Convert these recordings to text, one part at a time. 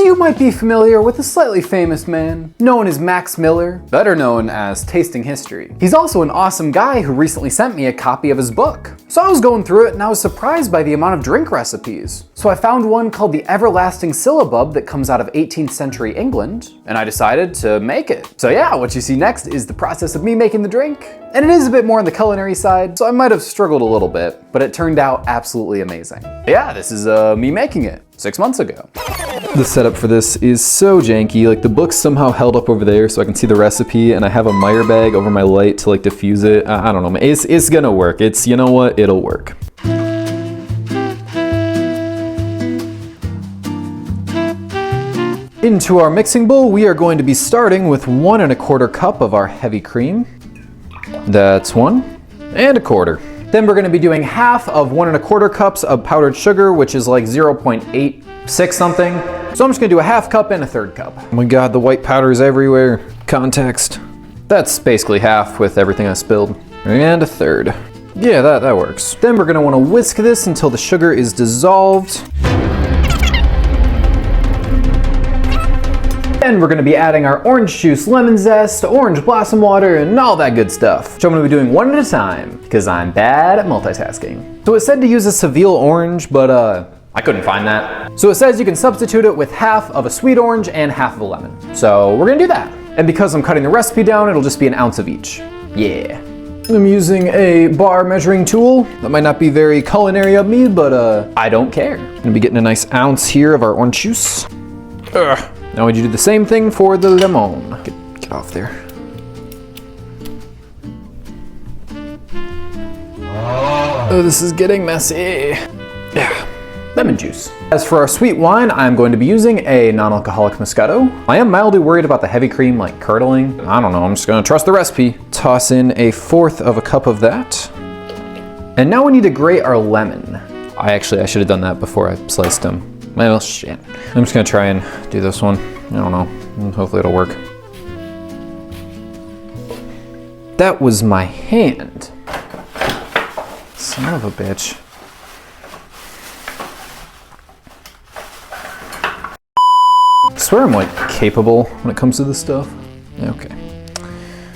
You might be familiar with a slightly famous man, known as Max Miller, better known as Tasting History. He's also an awesome guy who recently sent me a copy of his book. So I was going through it and I was surprised by the amount of drink recipes. So I found one called the Everlasting Syllabub that comes out of 18th century England, and I decided to make it. So yeah, what you see next is the process of me making the drink. And it is a bit more on the culinary side, so I might have struggled a little bit, but it turned out absolutely amazing. Yeah, this is me making it 6 months ago. The setup for this is so janky. Like, the book's somehow held up over there so I can see the recipe, and I have a Meyer bag over my light to like diffuse it. I don't know, it's gonna work. You know what, it'll work. Into our mixing bowl, we are going to be starting with 1 1/4 cup of our heavy cream. That's 1 1/4. Then we're gonna be doing half of 1 1/4 cups of powdered sugar, which is like 0.86 something. So I'm just gonna do a 1/2 cup and a 1/3 cup. Oh my God, the white powder is everywhere. Context. That's basically half with everything I spilled. And a 1/3. Yeah, that works. Then we're gonna wanna whisk this until the sugar is dissolved. Then we're gonna be adding our orange juice, lemon zest, orange blossom water, and all that good stuff. So I'm gonna be doing one at a time, because I'm bad at multitasking. So it said to use a Seville orange, but I couldn't find that. So it says you can substitute it with half of a sweet orange and half of a lemon. So we're gonna do that. And because I'm cutting the recipe down, it'll just be 1 ounce of each. Yeah. I'm using a bar measuring tool. That might not be very culinary of me, but I don't care. I'm gonna be getting a nice ounce here of our orange juice. Ugh. Now we do the same thing for the lemon. Get off there. Oh, this is getting messy. Yeah. Lemon juice. As for our sweet wine, I'm going to be using a non-alcoholic Moscato. I am mildly worried about the heavy cream like curdling. I don't know, I'm just gonna trust the recipe. Toss in 1/4 cup of that. And now we need to grate our lemon. I should have done that before I sliced them. Well, shit. I'm just gonna try and do this one. I don't know, hopefully it'll work. That was my hand. Son of a bitch. I swear I'm like capable when it comes to this stuff. Okay.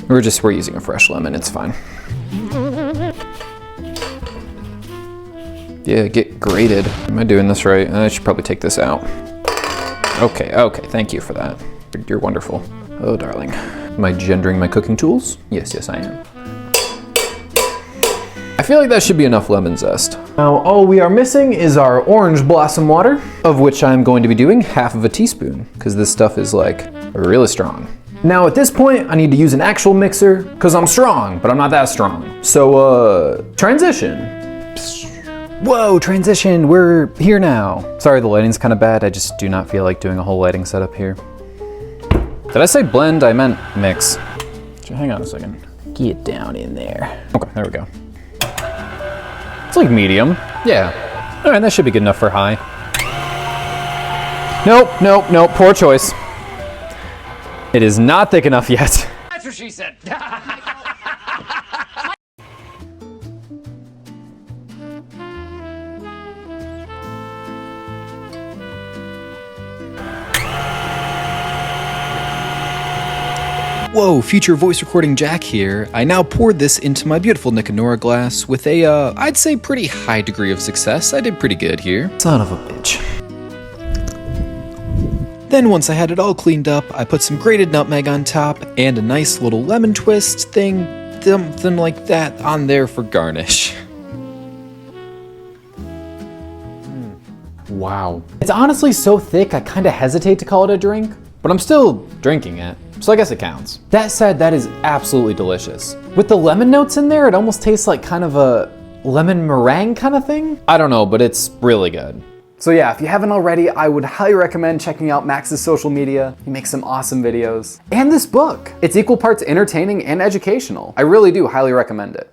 We're using a fresh lemon, it's fine. Yeah, get grated. Am I doing this right? I should probably take this out. Okay, thank you for that. You're wonderful. Oh, darling. Am I gendering my cooking tools? Yes, I am. I feel like that should be enough lemon zest. Now, all we are missing is our orange blossom water, of which I'm going to be doing 1/2 teaspoon, because this stuff is like really strong. Now at this point, I need to use an actual mixer, because I'm strong, but I'm not that strong. So, transition. Whoa, transition, we're here now. Sorry, the lighting's kind of bad. I just do not feel like doing a whole lighting setup here. Did I say blend? I meant mix. Hang on a second. Get down in there. Okay, there we go. It's like medium, yeah. All right, that should be good enough for high. Nope, poor choice. It is not thick enough yet. That's what she said. Whoa, future voice recording Jack here. I now poured this into my beautiful Nicanora glass with a, I'd say pretty high degree of success. I did pretty good here. Son of a bitch. Then once I had it all cleaned up, I put some grated nutmeg on top and a nice little lemon twist thing, something like that on there for garnish. Wow. It's honestly so thick I kind of hesitate to call it a drink, but I'm still drinking it. So I guess it counts. That said, that is absolutely delicious. With the lemon notes in there, it almost tastes like kind of a lemon meringue kind of thing. I don't know, but it's really good. So yeah, if you haven't already, I would highly recommend checking out Max's social media. He makes some awesome videos. And this book. It's equal parts entertaining and educational. I really do highly recommend it.